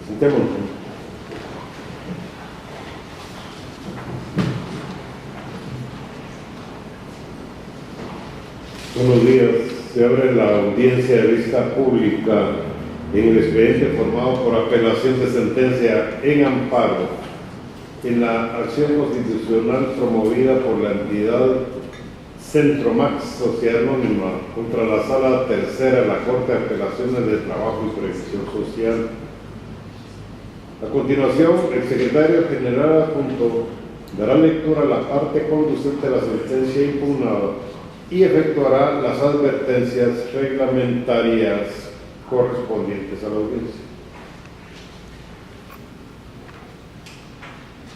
Sentémonos. Buenos días. Se abre la audiencia de vista pública en el expediente formado por apelación de sentencia en amparo en la acción constitucional promovida por la entidad Centromax Sociedad Anónima contra la Sala Tercera de la Corte de Apelaciones de Trabajo y Previsión Social. A continuación, el secretario general adjunto dará lectura a la parte conducente de la sentencia impugnada y efectuará las advertencias reglamentarias correspondientes a la audiencia.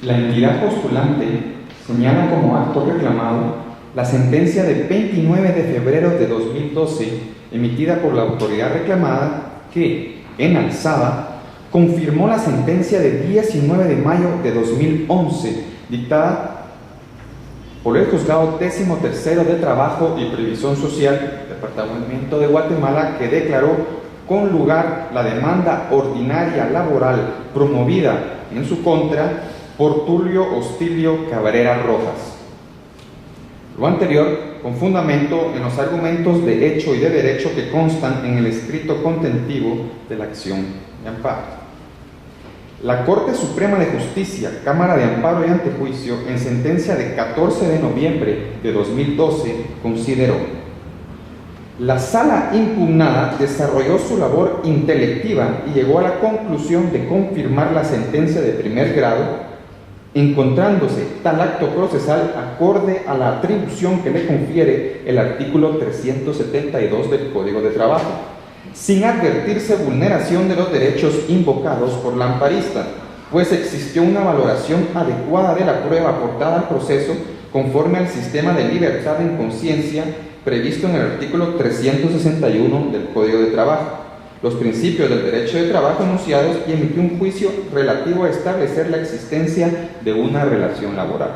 La entidad postulante señala como acto reclamado la sentencia de 29 de febrero de 2012 emitida por la autoridad reclamada que, en alzada, confirmó la sentencia de 19 de mayo de 2011 dictada por el Juzgado 13º de Trabajo y Previsión Social, Departamento de Guatemala, que declaró con lugar la demanda ordinaria laboral promovida en su contra por Tulio Hostilio Cabrera Rojas. Lo anterior con fundamento en los argumentos de hecho y de derecho que constan en el escrito contentivo de la acción de amparo. La Corte Suprema de Justicia, Cámara de Amparo y Antejuicio, en sentencia de 14 de noviembre de 2012, consideró: la sala impugnada desarrolló su labor intelectiva y llegó a la conclusión de confirmar la sentencia de primer grado, encontrándose tal acto procesal acorde a la atribución que le confiere el artículo 372 del Código de Trabajo, sin advertirse vulneración de los derechos invocados por la amparista, pues existió una valoración adecuada de la prueba aportada al proceso conforme al sistema de libertad en conciencia previsto en el artículo 361 del Código de Trabajo, los principios del derecho de trabajo enunciados, y emitió un juicio relativo a establecer la existencia de una relación laboral.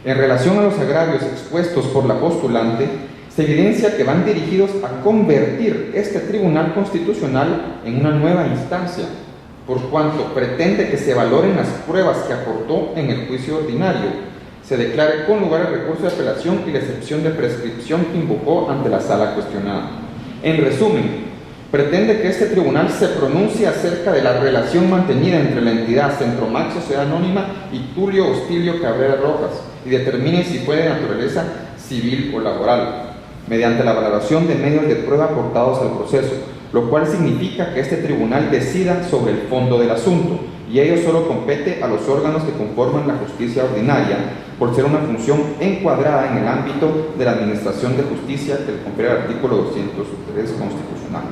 En relación a los agravios expuestos por la postulante, se evidencia que van dirigidos a convertir este Tribunal Constitucional en una nueva instancia, por cuanto pretende que se valoren las pruebas que aportó en el juicio ordinario, se declare con lugar el recurso de apelación y la excepción de prescripción que invocó ante la sala cuestionada. En resumen, pretende que este tribunal se pronuncie acerca de la relación mantenida entre la entidad Centromax Sociedad Anónima y Tulio Hostilio Cabrera Rojas y determine si fue de naturaleza civil o laboral, mediante la valoración de medios de prueba aportados al proceso, lo cual significa que este tribunal decida sobre el fondo del asunto, y ello solo compete a los órganos que conforman la justicia ordinaria, por ser una función encuadrada en el ámbito de la administración de justicia que le confiere el artículo 203 constitucional.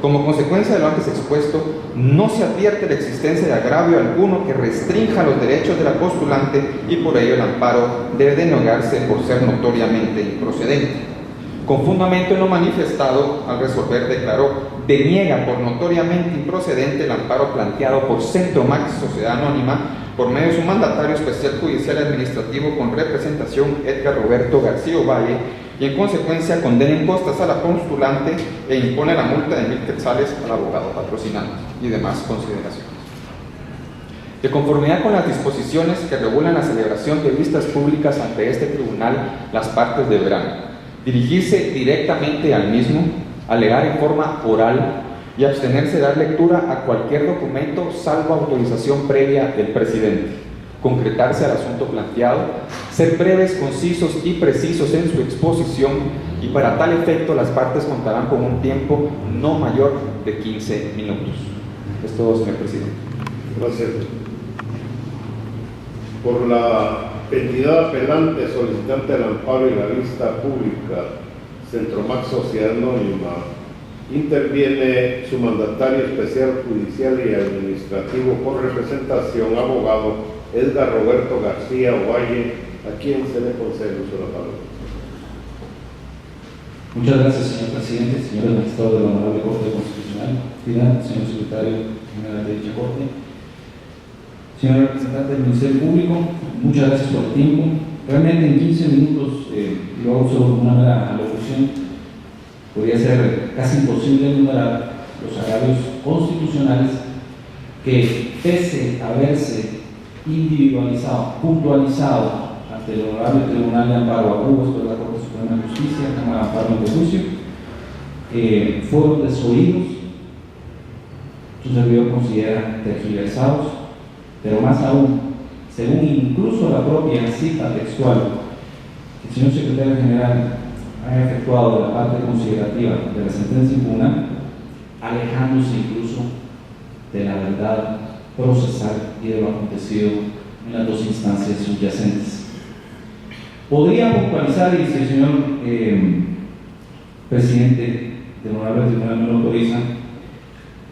Como consecuencia de lo antes expuesto, no se advierte la existencia de agravio alguno que restrinja los derechos de la postulante, y por ello el amparo debe denegarse por ser notoriamente improcedente. Con fundamento en lo manifestado, al resolver declaró: deniega por notoriamente improcedente el amparo planteado por Centromax Sociedad Anónima por medio de su mandatario especial judicial administrativo con representación Edgar Roberto García Ovalle, y en consecuencia condena en costas a la postulante e impone la multa de 1,000 quetzales al abogado patrocinante, y demás consideraciones. De conformidad con las disposiciones que regulan la celebración de vistas públicas ante este tribunal, las partes deberán dirigirse directamente al mismo, alegar en forma oral y abstenerse de dar lectura a cualquier documento salvo autorización previa del presidente, concretarse al asunto planteado, ser breves, concisos y precisos en su exposición, y para tal efecto las partes contarán con un tiempo no mayor de 15 minutos. Es todo, señor presidente. Gracias. Por la entidad apelante solicitante del amparo y la vista pública, Centromax Sociedad Anónima, interviene su mandatario especial judicial y administrativo por representación, abogado Edgar Roberto García Ovalle, a quien se le concede el uso de la palabra. Muchas gracias, señor presidente, señores magistrados de la Honorable Corte Constitucional, señor secretario general de dicha Corte, señor representante del Ministerio Público, muchas gracias por el tiempo. Realmente en 15 minutos lo hago solo una mera alocución. Podría ser casi imposible enumerar los agravios constitucionales que, pese a haberse individualizado, puntualizado ante el Honorable Tribunal de Amparo Acubo, esto es la Corte Suprema de Justicia, Cámara de Amparo de Juicio, fueron desoídos, su servidor considera tergiversados, pero más aún, según incluso la propia cita textual que el señor secretario general ha efectuado de la parte considerativa de la sentencia impugnada, alejándose incluso de la verdad procesal y de lo acontecido en las dos instancias subyacentes. Podría puntualizar, y si el señor presidente del Honorable Tribunal me lo autoriza,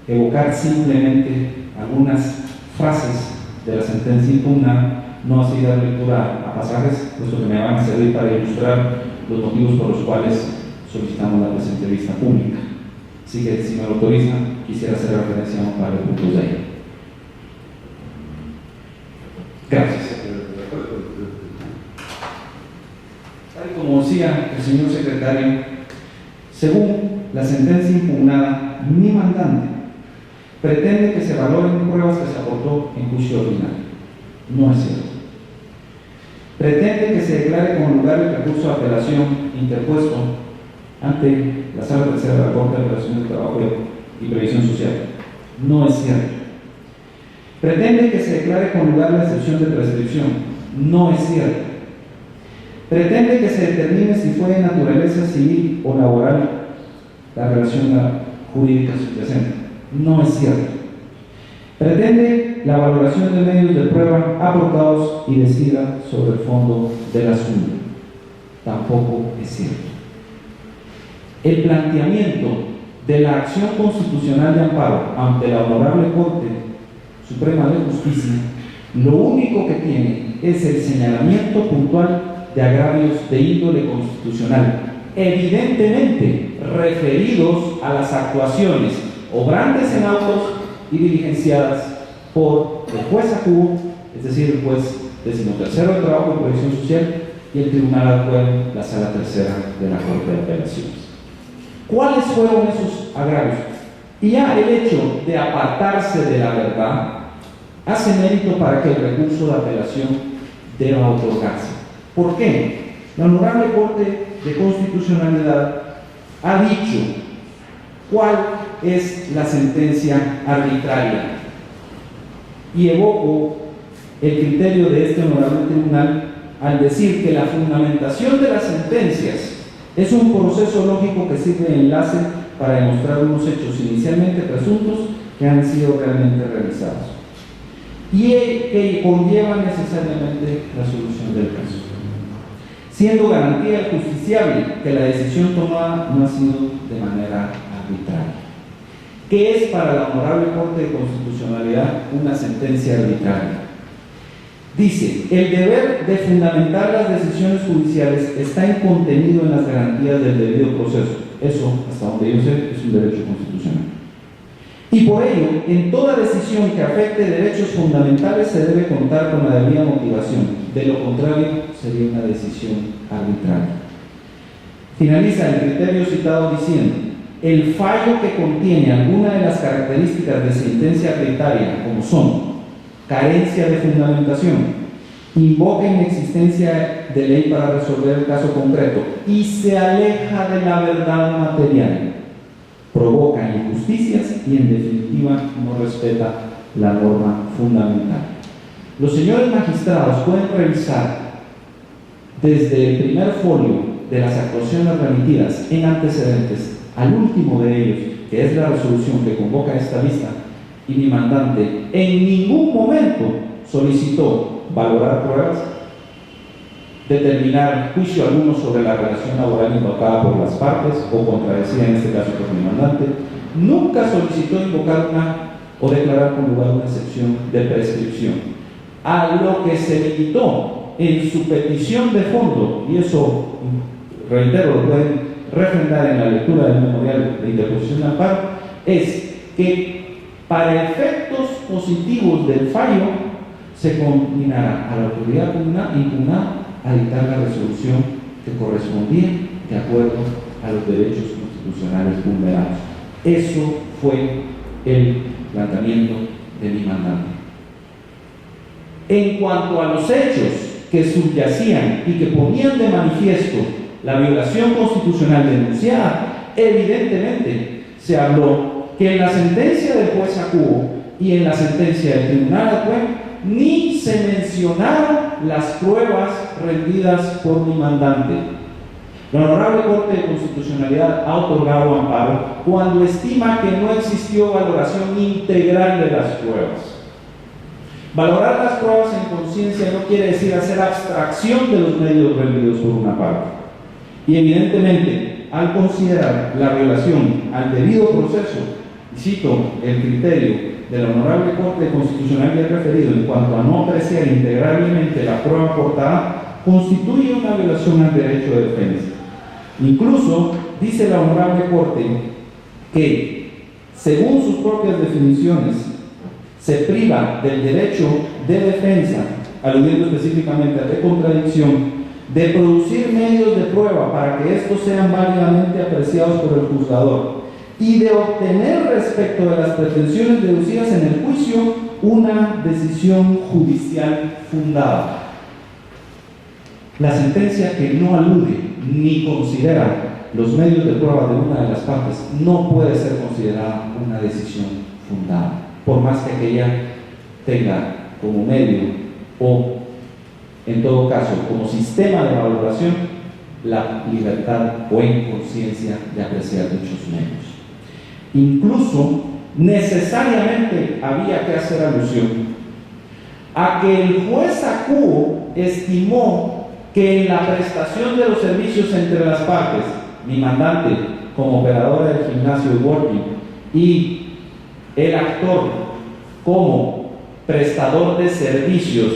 evocar simplemente algunas frases de la sentencia impugnada, no así dar lectura a pasajes, puesto que me van a servir para ilustrar los motivos por los cuales solicitamos la presente vista pública. Así que, si me lo autoriza, quisiera hacer referencia a un par de puntos de ahí. Gracias. Tal como decía el señor secretario, según la sentencia impugnada, mi mandante pretende que se valoren pruebas que se aportó en juicio ordinario. No es cierto. Pretende que se declare como lugar el recurso de apelación interpuesto ante la Sala Tercera de la Corte de Apelación del Trabajo y Previsión Social. No es cierto. Pretende que se declare con lugar la excepción de prescripción. No es cierto. Pretende que se determine si fue de naturaleza civil o laboral la relación jurídica subyacente. No es cierto. Pretende la valoración de medios de prueba aportados y decida sobre el fondo del asunto. Tampoco es cierto. El planteamiento de la acción constitucional de amparo ante la Honorable Corte Suprema de Justicia, lo único que tiene es el señalamiento puntual de agravios de índole constitucional, evidentemente referidos a las actuaciones obrantes en autos y diligenciadas por el juez Acubo, es decir, el juez 13º de Trabajo y Previsión Social, y el Tribunal actual, la Sala Tercera de la Corte de Apelaciones. ¿Cuáles fueron esos agravios? Y ya el hecho de apartarse de la verdad hace mérito para que el recurso de apelación deba otorgarse. ¿Por qué? La Honorable Corte de Constitucionalidad ha dicho cuál es la sentencia arbitraria, y evoco el criterio de este honorable tribunal al decir que la fundamentación de las sentencias es un proceso lógico que sirve de enlace para demostrar unos hechos inicialmente presuntos que han sido realmente realizados y que conllevan necesariamente la solución del caso, siendo garantía al justiciable que la decisión tomada no ha sido de manera arbitraria. ¿Qué es para la Honorable Corte de Constitucionalidad una sentencia arbitraria? Dice, el deber de fundamentar las decisiones judiciales está contenido en las garantías del debido proceso. Eso, hasta donde yo sé, es un derecho constitucional. Y por ello, en toda decisión que afecte derechos fundamentales se debe contar con la debida motivación. De lo contrario, sería una decisión arbitraria. Finaliza el criterio citado diciendo, el fallo que contiene alguna de las características de sentencia arbitraria, como son carencia de fundamentación, invoca inexistencia de ley para resolver el caso concreto y se aleja de la verdad material, provoca injusticias y en definitiva no respeta la norma fundamental. Los señores magistrados pueden revisar desde el primer folio de las actuaciones remitidas en antecedentes al último de ellos, que es la resolución que convoca esta vista, y mi mandante en ningún momento solicitó valorar pruebas, determinar juicio alguno sobre la relación laboral invocada por las partes o contradecida en este caso por mi mandante, nunca solicitó invocar una o declarar con lugar una excepción de prescripción, a lo que se limitó en su petición de fondo, y eso, reitero, lo pueden refrendar en la lectura del memorial de interposición de amparo, es que para efectos positivos del fallo se combinará a la autoridad impugnada a dictar la resolución que correspondía de acuerdo a los derechos constitucionales vulnerados. Eso fue el planteamiento de mi mandante. En cuanto a los hechos que subyacían y que ponían de manifiesto la violación constitucional denunciada, evidentemente se habló que en la sentencia del juez Acuo y en la sentencia del Tribunal Acué ni se mencionaron las pruebas rendidas por mi mandante. La Honorable Corte de Constitucionalidad ha otorgado amparo cuando estima que no existió valoración integral de las pruebas. Valorar las pruebas en conciencia no quiere decir hacer abstracción de los medios rendidos por una parte. Y evidentemente, al considerar la violación al debido proceso, y cito el criterio de la Honorable Corte de Constitucionalidad referido en cuanto a no apreciar integralmente la prueba aportada, constituye una violación al derecho de defensa. Incluso dice la Honorable Corte que, según sus propias definiciones, se priva del derecho de defensa, aludiendo específicamente a de contradicción, de producir medios de prueba para que estos sean válidamente apreciados por el juzgador y de obtener respecto de las pretensiones deducidas en el juicio una decisión judicial fundada. La sentencia que no alude ni considera los medios de prueba de una de las partes no puede ser considerada una decisión fundada, por más que aquella tenga como medio o, en todo caso, como sistema de valoración, la libertad o en conciencia de apreciar dichos medios. Incluso, necesariamente había que hacer alusión a que el juez Acuo estimó que en la prestación de los servicios entre las partes, mi mandante como operadora del gimnasio Working y el actor como prestador de servicios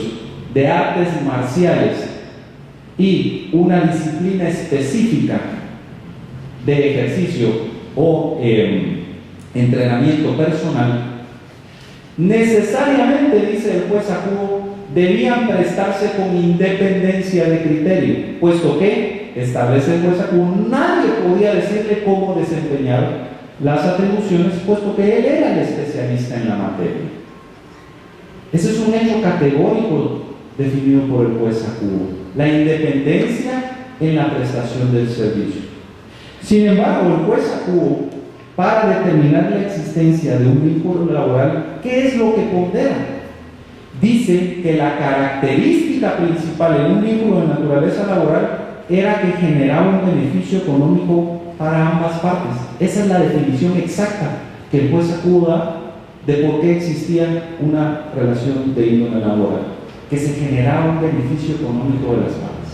de artes marciales y una disciplina específica de ejercicio o entrenamiento personal, necesariamente, dice el juez Acuo, debían prestarse con independencia de criterio, puesto que, establece el juez Acuo, nadie podía decirle cómo desempeñar las atribuciones, puesto que él era el especialista en la materia. Ese es un hecho categórico definido por el juez Acuo, la independencia en la prestación del servicio. Sin embargo, el juez Acuo, para determinar la existencia de un vínculo laboral, ¿qué es lo que pondera? Dice que la característica principal en un vínculo de naturaleza laboral era que generaba un beneficio económico para ambas partes. Esa es la definición exacta que el juez Acuo da de por qué existía una relación de índole laboral, que se generaba un beneficio económico de las partes.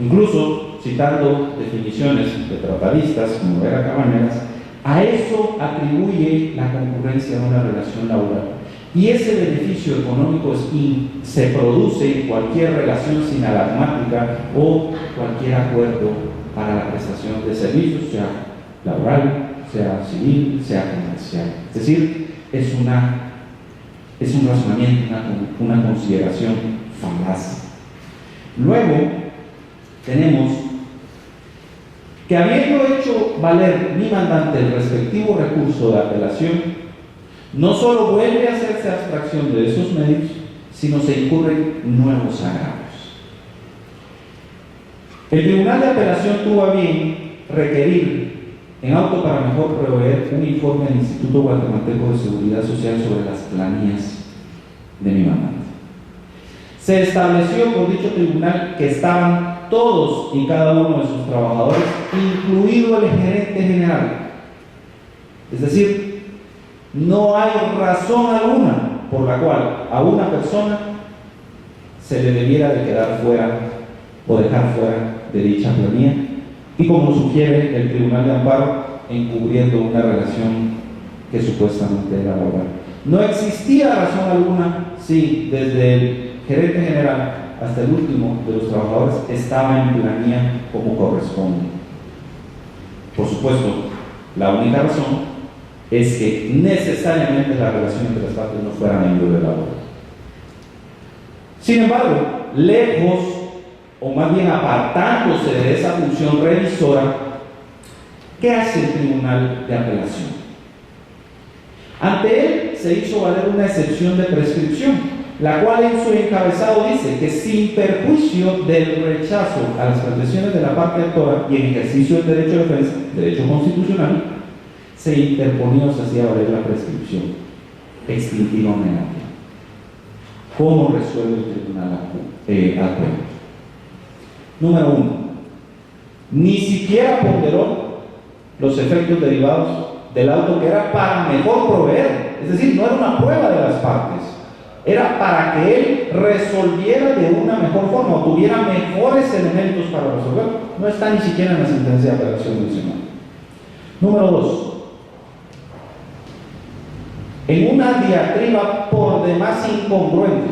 Incluso, citando definiciones de tratadistas como Vera Cabaneras, a eso atribuye la concurrencia de una relación laboral. Y ese beneficio económico se produce en cualquier relación sinalagmática o cualquier acuerdo para la prestación de servicios, sea laboral, sea civil, sea comercial. Es decir, es un razonamiento, una consideración falaz. Luego tenemos que, habiendo hecho valer mi mandante el respectivo recurso de apelación, no solo vuelve a hacerse abstracción de esos medios, sino se incurren nuevos agravios. El Tribunal de Apelación tuvo a bien requerir en auto para mejor proveer un informe del Instituto Guatemalteco de Seguridad Social sobre las planillas de mi mandante. Se estableció por dicho tribunal que estaban todos y cada uno de sus trabajadores, incluido el gerente general. Es decir, no hay razón alguna por la cual a una persona se le debiera de quedar fuera o dejar fuera de dicha planilla, y como sugiere el Tribunal de Amparo, encubriendo una relación que supuestamente era laboral. No existía razón alguna si desde el gerente general hasta el último de los trabajadores estaba en planilla como corresponde. Por supuesto, la única razón es que necesariamente la relación entre las partes no fuera de índole laboral. Sin embargo, lejos, o más bien apartándose de esa función revisora, ¿Qué hace el Tribunal de Apelación? Ante él se hizo valer una excepción de prescripción, la cual en su encabezado dice que sin perjuicio del rechazo a las pretensiones de la parte actora y en ejercicio del derecho de defensa, derecho constitucional, se interponía o se hacía valer la prescripción extintiva o negativa. ¿Cómo resuelve el Tribunal Acuerdo? Número 1. Ni siquiera ponderó los efectos derivados del auto, que era para mejor proveer, es decir, no era una prueba de las partes, era para que él resolviera de una mejor forma o tuviera mejores elementos para resolver. No está ni siquiera en la sentencia de apelación mencionada. Número 2. En una diatriba por demás incongruente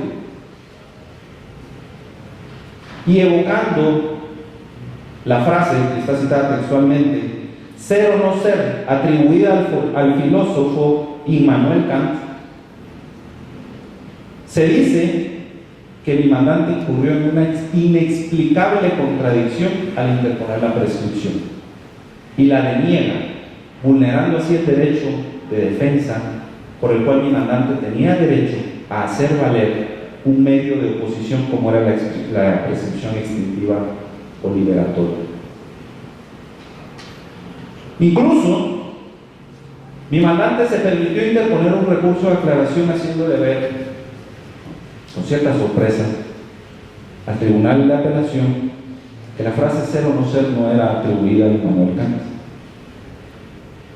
y evocando la frase que está citada textualmente, ser o no ser, atribuida al filósofo Immanuel Kant, se dice que el demandante incurrió en una inexplicable contradicción al interponer la prescripción y la deniega, vulnerando así el derecho de defensa por el cual el demandante tenía derecho a hacer valer un medio de oposición como era la prescripción extintiva o liberatoria. Incluso, mi mandante se permitió interponer un recurso de aclaración haciéndole ver, con cierta sorpresa, al Tribunal de Apelación que la frase ser o no ser no era atribuida a Immanuel Kant.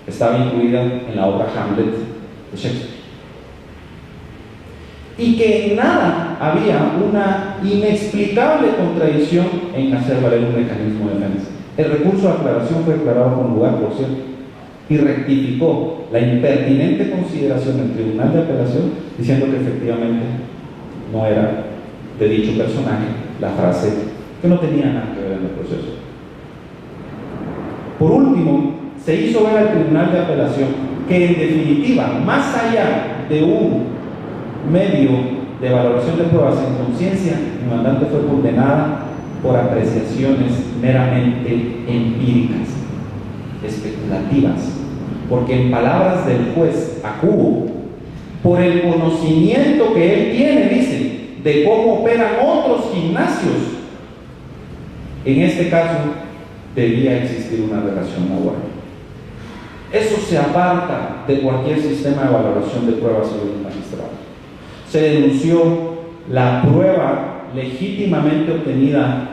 Estaba incluida en la obra Hamlet de Shakespeare. Y que en nada había una inexplicable contradicción en hacer valer un mecanismo de defensa. El recurso de aclaración fue declarado con lugar, por cierto, y rectificó la impertinente consideración del Tribunal de Apelación, diciendo que efectivamente no era de dicho personaje la frase, que no tenía nada que ver en el proceso. Por último, se hizo ver al Tribunal de Apelación que, en definitiva, más allá de un medio de valoración de pruebas en conciencia, mi mandante fue condenada por apreciaciones meramente empíricas, especulativas, porque en palabras del juez Akubo, por el conocimiento que él tiene, dice, de cómo operan otros gimnasios, en este caso debía existir una relación laboral. Eso se aparta de cualquier sistema de valoración de pruebas sobre el magistrado. Se denunció la prueba legítimamente obtenida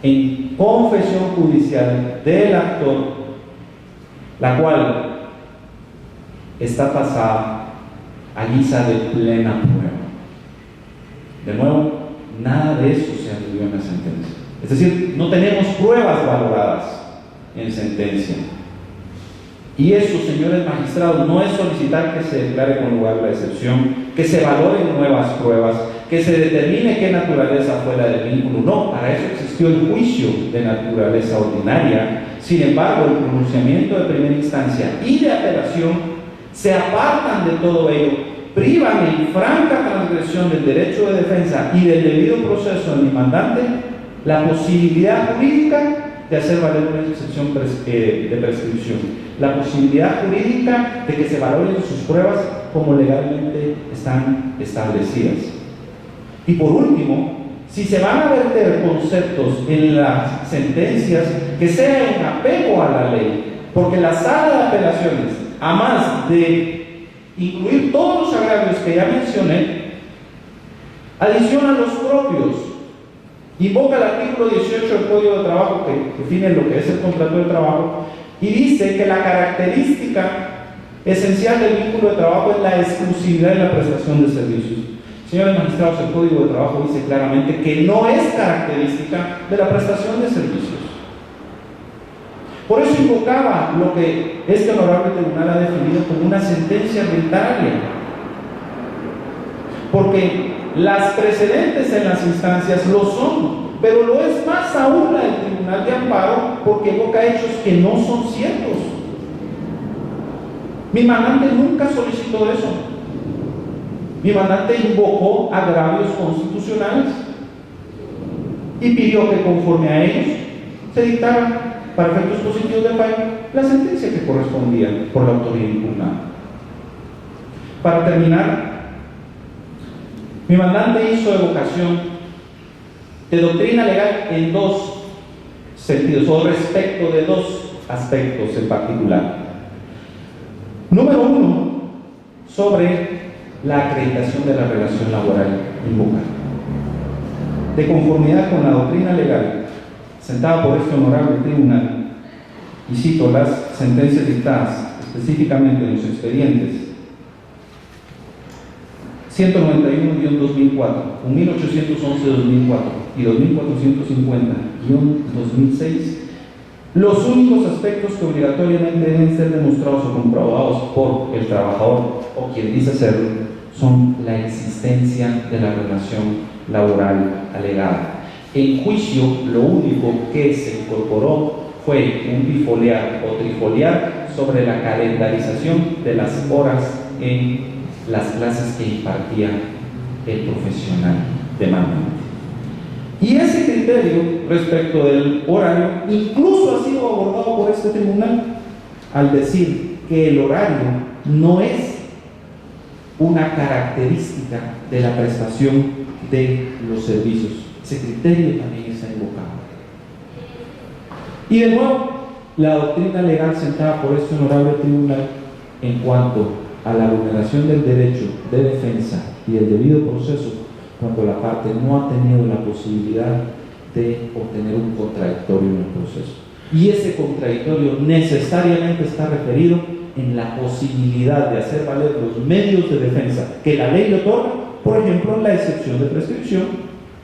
en confesión judicial del actor, la cual está pasada a guisa de plena prueba. De nuevo, nada de eso se aludió en la sentencia. Es decir, no tenemos pruebas valoradas en sentencia. Y eso, señores magistrados, no es solicitar que se declare con lugar la excepción, que se valoren nuevas pruebas, que se determine qué naturaleza fue la del vínculo. No, para eso existió el juicio de naturaleza ordinaria. Sin embargo, el pronunciamiento de primera instancia y de apelación se apartan de todo ello, privan en franca transgresión del derecho de defensa y del debido proceso del demandante la posibilidad jurídica de hacer valer una excepción de prescripción, la posibilidad jurídica de que se valoren sus pruebas como legalmente están establecidas. Y por último, si se van a verter conceptos en las sentencias, que sea en apego a la ley, porque la sala de apelaciones, a más de incluir todos los agravios que ya mencioné, adiciona los propios. Invoca el artículo 18 del Código de Trabajo, que define lo que es el contrato de trabajo, y dice que la característica esencial del vínculo de trabajo es la exclusividad en la prestación de servicios. Señores magistrados, el Código de Trabajo dice claramente que no es característica de la prestación de servicios. Por eso invocaba lo que este honorable tribunal ha definido como una sentencia arbitraria, porque las precedentes en las instancias lo son, pero lo es más aún la del Tribunal de Amparo, porque evoca hechos que no son ciertos. Mi mandante nunca solicitó eso. Mi mandante invocó agravios constitucionales y pidió que conforme a ellos se dictara para efectos positivos del fallo, la sentencia que correspondía por la autoría impugnada. Para terminar, mi mandante hizo evocación de doctrina legal en dos sentidos, o respecto de dos aspectos en particular. Número uno, sobre la acreditación de la relación laboral invocada. De conformidad con la doctrina legal sentada por este honorable tribunal, y cito las sentencias dictadas específicamente en los expedientes 191-2004, 1811-2004 y 2450-2006, los únicos aspectos que obligatoriamente deben ser demostrados o comprobados por el trabajador o quien dice hacerlo son la existencia de la relación laboral alegada. En juicio, lo único que se incorporó fue un bifoliar o trifoliar sobre la calendarización de las horas en las clases que impartía el profesional demandante. Y ese criterio respecto del horario incluso ha sido abordado por este tribunal al decir que el horario no es una característica de la prestación de los servicios. Ese criterio también está invocado. Y de nuevo, la doctrina legal sentada por este honorable tribunal en cuanto a la vulneración del derecho de defensa y el debido proceso cuando la parte no ha tenido la posibilidad de obtener un contradictorio en el proceso. Y ese contradictorio necesariamente está referido en la posibilidad de hacer valer los medios de defensa que la ley le otorga, por ejemplo, la excepción de prescripción,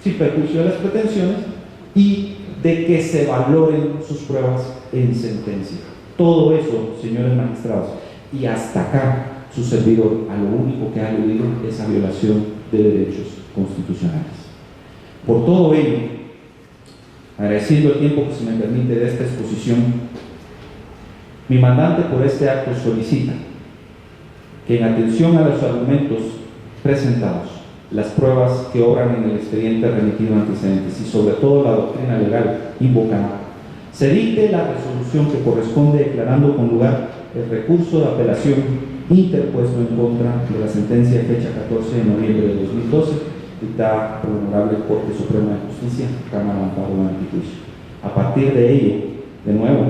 sin perjuicio de las pretensiones, y de que se valoren sus pruebas en sentencia. Todo eso, señores magistrados, y hasta acá su servidor a lo único que ha aludido es a violación de derechos constitucionales. Por todo ello, agradeciendo el tiempo que se me permite de esta exposición, mi mandante por este acto solicita que en atención a los argumentos presentados, las pruebas que obran en el expediente remitido antecedentes y sobre todo la doctrina legal invocada, se dicte la resolución que corresponde declarando con lugar el recurso de apelación interpuesto en contra de la sentencia de fecha 14 de noviembre de 2012 dictada por la Honorable Corte Suprema de Justicia, Cámara de Amparo de Antijuicio. A partir de ello, de nuevo,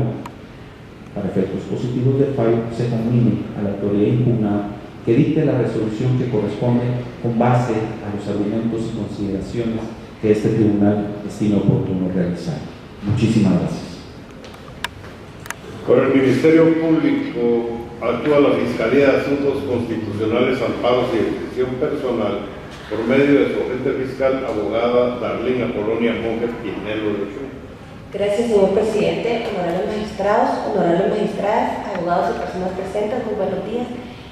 para efectos positivos del fallo, se conmine a la autoridad impugnada que dicte la resolución que corresponde con base a los argumentos y consideraciones que este tribunal estime oportuno realizar. Muchísimas gracias. Por el Ministerio Público actúa la Fiscalía de Asuntos Constitucionales, Amparos y Decisión Personal por medio de su agente fiscal, abogada Darlene Apolonia Monjes Pinelo de Ochoa. Gracias, señor presidente, honorables magistrados, honorables magistradas, abogados y personas presentes, muy buenos días.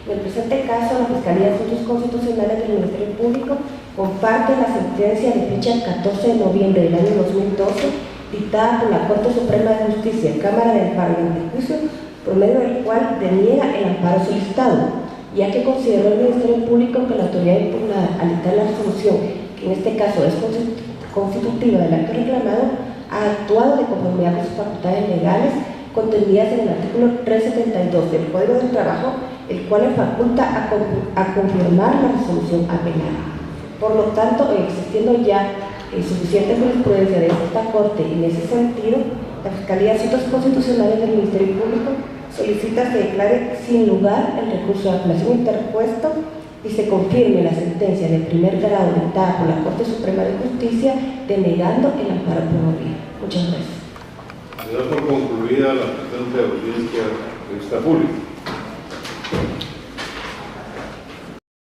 En el presente caso, la Fiscalía de Asuntos Constitucionales del Ministerio Público comparte la sentencia de fecha 14 de noviembre del año 2012 dictada por la Corte Suprema de Justicia, Cámara de Amparo y Antijuicio, por medio del cual deniega el amparo solicitado, ya que consideró el Ministerio Público que la autoridad impugnada, al dictar la resolución, que en este caso es constitutiva del acto reclamado, ha actuado de conformidad con sus facultades legales contenidas en el artículo 372 del Código del Trabajo, el cual le faculta a confirmar la resolución apelada. Por lo tanto, existiendo ya suficiente jurisprudencia de esta Corte en ese sentido, la Fiscalía de Asuntos Constitucionales del Ministerio Público solicita se declare sin lugar el recurso de apelación interpuesto y se confirme la sentencia de primer grado dictada por la Corte Suprema de Justicia denegando el amparo promovido. Muchas gracias. Se da por concluida la presente audiencia de vista pública.